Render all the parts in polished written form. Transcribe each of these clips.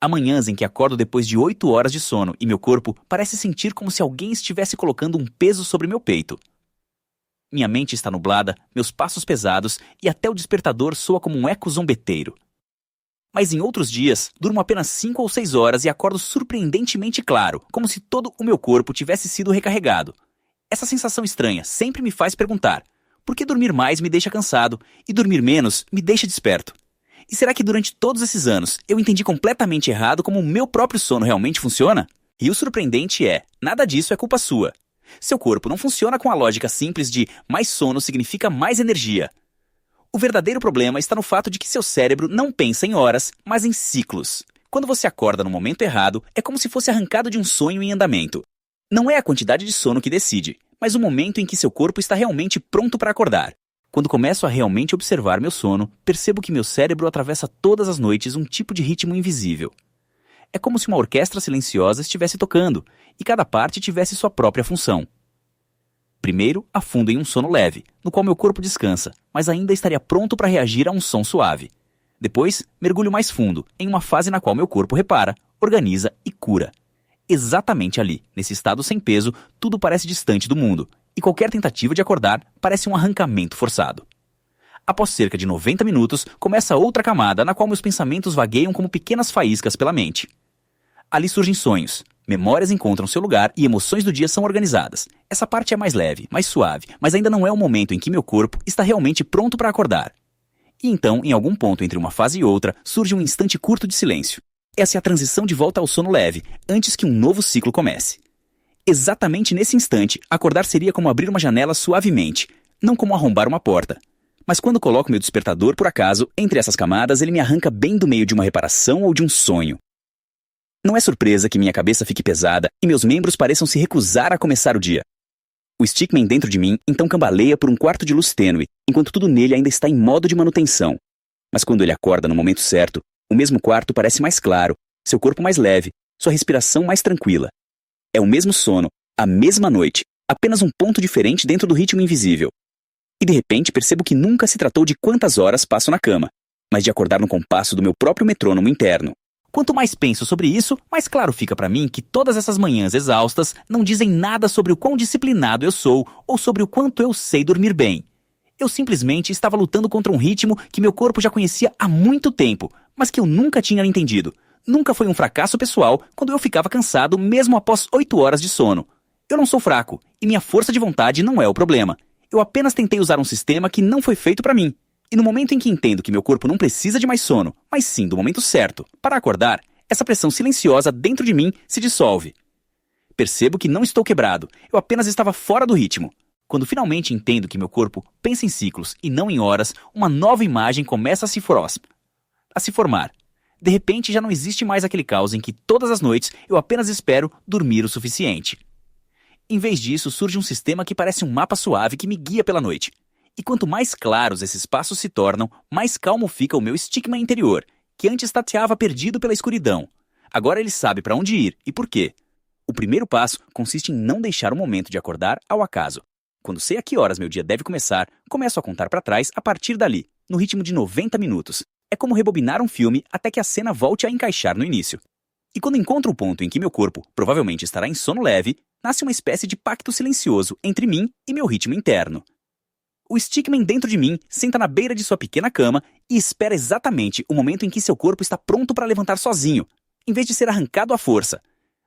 Há manhãs em que acordo depois de 8 horas de sono e meu corpo parece sentir como se alguém estivesse colocando um peso sobre meu peito. Minha mente está nublada, meus passos pesados e até o despertador soa como um eco zombeteiro. Mas em outros dias, durmo apenas 5 ou 6 horas e acordo surpreendentemente claro, como se todo o meu corpo tivesse sido recarregado. Essa sensação estranha sempre me faz perguntar: por que dormir mais me deixa cansado e dormir menos me deixa desperto? E será que durante todos esses anos eu entendi completamente errado como o meu próprio sono realmente funciona? E o surpreendente é, nada disso é culpa sua. Seu corpo não funciona com a lógica simples de mais sono significa mais energia. O verdadeiro problema está no fato de que seu cérebro não pensa em horas, mas em ciclos. Quando você acorda no momento errado, é como se fosse arrancado de um sonho em andamento. Não é a quantidade de sono que decide, mas o momento em que seu corpo está realmente pronto para acordar. Quando começo a realmente observar meu sono, percebo que meu cérebro atravessa todas as noites um tipo de ritmo invisível. É como se uma orquestra silenciosa estivesse tocando, e cada parte tivesse sua própria função. Primeiro, afundo em um sono leve, no qual meu corpo descansa, mas ainda estaria pronto para reagir a um som suave. Depois, mergulho mais fundo, em uma fase na qual meu corpo repara, organiza e cura. Exatamente ali, nesse estado sem peso, tudo parece distante do mundo, e qualquer tentativa de acordar parece um arrancamento forçado. Após cerca de 90 minutos, começa outra camada na qual meus pensamentos vagueiam como pequenas faíscas pela mente. Ali surgem sonhos. Memórias encontram seu lugar e emoções do dia são organizadas. Essa parte é mais leve, mais suave, mas ainda não é o momento em que meu corpo está realmente pronto para acordar. E então, em algum ponto entre uma fase e outra, surge um instante curto de silêncio. Essa é a transição de volta ao sono leve, antes que um novo ciclo comece. Exatamente nesse instante, acordar seria como abrir uma janela suavemente, não como arrombar uma porta. Mas quando coloco meu despertador, por acaso, entre essas camadas, ele me arranca bem do meio de uma reparação ou de um sonho. Não é surpresa que minha cabeça fique pesada e meus membros pareçam se recusar a começar o dia. O Stickman dentro de mim então cambaleia por um quarto de luz tênue, enquanto tudo nele ainda está em modo de manutenção. Mas quando ele acorda no momento certo, o mesmo quarto parece mais claro, seu corpo mais leve, sua respiração mais tranquila. É o mesmo sono, a mesma noite, apenas um ponto diferente dentro do ritmo invisível. E de repente percebo que nunca se tratou de quantas horas passo na cama, mas de acordar no compasso do meu próprio metrônomo interno. Quanto mais penso sobre isso, mais claro fica para mim que todas essas manhãs exaustas não dizem nada sobre o quão disciplinado eu sou ou sobre o quanto eu sei dormir bem. Eu simplesmente estava lutando contra um ritmo que meu corpo já conhecia há muito tempo, mas que eu nunca tinha entendido. Nunca foi um fracasso pessoal quando eu ficava cansado mesmo após 8 horas de sono. Eu não sou fraco, e minha força de vontade não é o problema. Eu apenas tentei usar um sistema que não foi feito para mim. E no momento em que entendo que meu corpo não precisa de mais sono, mas sim do momento certo, para acordar, essa pressão silenciosa dentro de mim se dissolve. Percebo que não estou quebrado, eu apenas estava fora do ritmo. Quando finalmente entendo que meu corpo pensa em ciclos e não em horas, uma nova imagem começa a se formar. De repente já não existe mais aquele caos em que todas as noites eu apenas espero dormir o suficiente. Em vez disso, surge um sistema que parece um mapa suave que me guia pela noite. E quanto mais claros esses passos se tornam, mais calmo fica o meu Stickman interior, que antes tateava perdido pela escuridão. Agora ele sabe para onde ir e por quê. O primeiro passo consiste em não deixar o momento de acordar ao acaso. Quando sei a que horas meu dia deve começar, começo a contar para trás a partir dali, no ritmo de 90 minutos. É como rebobinar um filme até que a cena volte a encaixar no início. E quando encontro o ponto em que meu corpo provavelmente estará em sono leve, nasce uma espécie de pacto silencioso entre mim e meu ritmo interno. O Stickman dentro de mim senta na beira de sua pequena cama e espera exatamente o momento em que seu corpo está pronto para levantar sozinho, em vez de ser arrancado à força.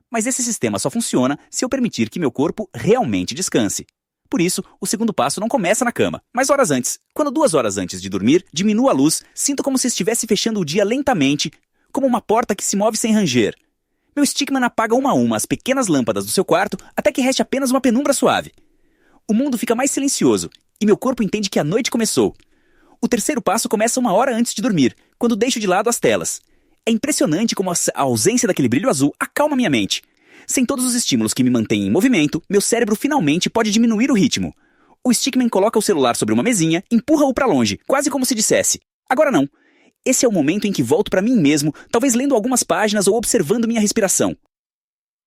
Mas esse sistema só funciona se eu permitir que meu corpo realmente descanse. Por isso, o segundo passo não começa na cama, mas horas antes. Quando 2 horas antes de dormir, diminuo a luz, sinto como se estivesse fechando o dia lentamente, como uma porta que se move sem ranger. Meu Stickman apaga uma a uma as pequenas lâmpadas do seu quarto até que reste apenas uma penumbra suave. O mundo fica mais silencioso e meu corpo entende que a noite começou. O terceiro passo começa 1 hora antes de dormir, quando deixo de lado as telas. É impressionante como a ausência daquele brilho azul acalma minha mente. Sem todos os estímulos que me mantêm em movimento, meu cérebro finalmente pode diminuir o ritmo. O Stickman coloca o celular sobre uma mesinha, empurra-o para longe, quase como se dissesse: agora não. Esse é o momento em que volto para mim mesmo, talvez lendo algumas páginas ou observando minha respiração.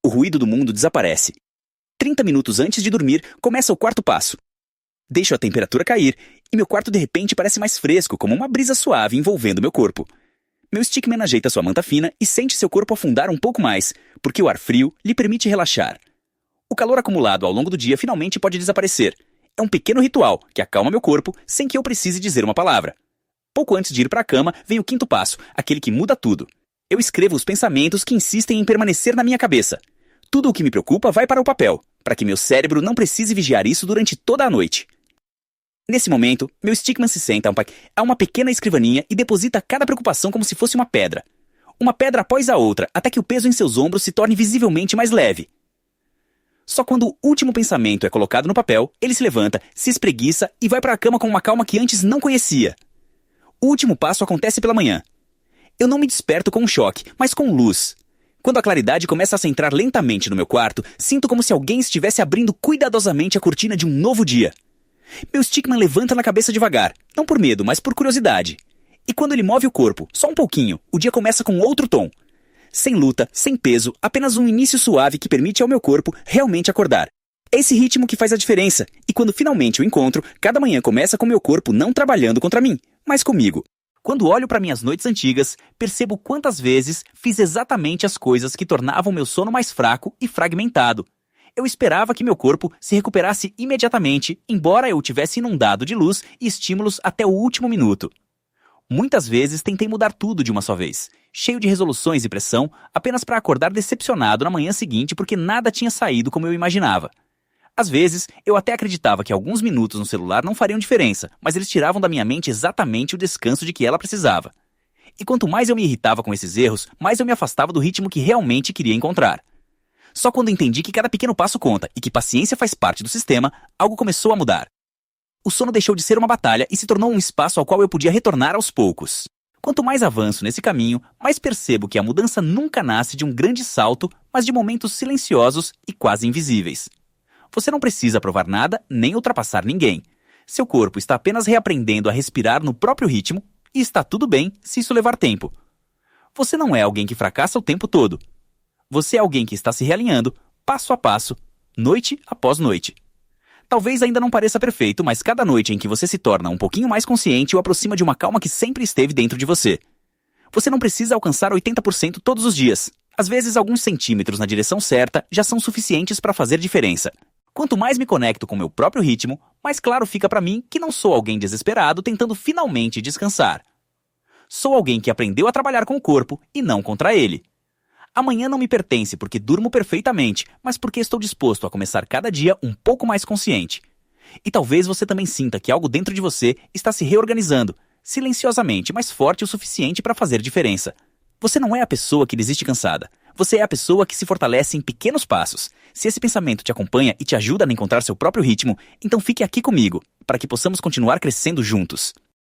O ruído do mundo desaparece. 30 minutos antes de dormir, começa o quarto passo. Deixo a temperatura cair e meu quarto de repente parece mais fresco, como uma brisa suave envolvendo meu corpo. Meu stickman ajeita sua manta fina e sente seu corpo afundar um pouco mais, porque o ar frio lhe permite relaxar. O calor acumulado ao longo do dia finalmente pode desaparecer. É um pequeno ritual que acalma meu corpo sem que eu precise dizer uma palavra. Pouco antes de ir para a cama, vem o quinto passo, aquele que muda tudo. Eu escrevo os pensamentos que insistem em permanecer na minha cabeça. Tudo o que me preocupa vai para o papel, para que meu cérebro não precise vigiar isso durante toda a noite. Nesse momento, meu stickman se senta a uma pequena escrivaninha e deposita cada preocupação como se fosse uma pedra. Uma pedra após a outra, até que o peso em seus ombros se torne visivelmente mais leve. Só quando o último pensamento é colocado no papel, ele se levanta, se espreguiça e vai para a cama com uma calma que antes não conhecia. O último passo acontece pela manhã. Eu não me desperto com um choque, mas com luz. Quando a claridade começa a se entrar lentamente no meu quarto, sinto como se alguém estivesse abrindo cuidadosamente a cortina de um novo dia. Meu stickman levanta na cabeça devagar, não por medo, mas por curiosidade. E quando ele move o corpo, só um pouquinho, o dia começa com outro tom. Sem luta, sem peso, apenas um início suave que permite ao meu corpo realmente acordar. É esse ritmo que faz a diferença, e quando finalmente o encontro, cada manhã começa com meu corpo não trabalhando contra mim, mas comigo. Quando olho para minhas noites antigas, percebo quantas vezes fiz exatamente as coisas que tornavam meu sono mais fraco e fragmentado. Eu esperava que meu corpo se recuperasse imediatamente, embora eu tivesse inundado de luz e estímulos até o último minuto. Muitas vezes tentei mudar tudo de uma só vez, cheio de resoluções e pressão, apenas para acordar decepcionado na manhã seguinte porque nada tinha saído como eu imaginava. Às vezes, eu até acreditava que alguns minutos no celular não fariam diferença, mas eles tiravam da minha mente exatamente o descanso de que ela precisava. E quanto mais eu me irritava com esses erros, mais eu me afastava do ritmo que realmente queria encontrar. Só quando entendi que cada pequeno passo conta e que paciência faz parte do sistema, algo começou a mudar. O sono deixou de ser uma batalha e se tornou um espaço ao qual eu podia retornar aos poucos. Quanto mais avanço nesse caminho, mais percebo que a mudança nunca nasce de um grande salto, mas de momentos silenciosos e quase invisíveis. Você não precisa provar nada nem ultrapassar ninguém. Seu corpo está apenas reaprendendo a respirar no próprio ritmo e está tudo bem se isso levar tempo. Você não é alguém que fracassa o tempo todo. Você é alguém que está se realinhando, passo a passo, noite após noite. Talvez ainda não pareça perfeito, mas cada noite em que você se torna um pouquinho mais consciente o aproxima de uma calma que sempre esteve dentro de você. Você não precisa alcançar 80% todos os dias. Às vezes, alguns centímetros na direção certa já são suficientes para fazer diferença. Quanto mais me conecto com meu próprio ritmo, mais claro fica para mim que não sou alguém desesperado tentando finalmente descansar. Sou alguém que aprendeu a trabalhar com o corpo e não contra ele. Amanhã não me pertence porque durmo perfeitamente, mas porque estou disposto a começar cada dia um pouco mais consciente. E talvez você também sinta que algo dentro de você está se reorganizando, silenciosamente, mas forte o suficiente para fazer diferença. Você não é a pessoa que desiste cansada. Você é a pessoa que se fortalece em pequenos passos. Se esse pensamento te acompanha e te ajuda a encontrar seu próprio ritmo, então fique aqui comigo, para que possamos continuar crescendo juntos.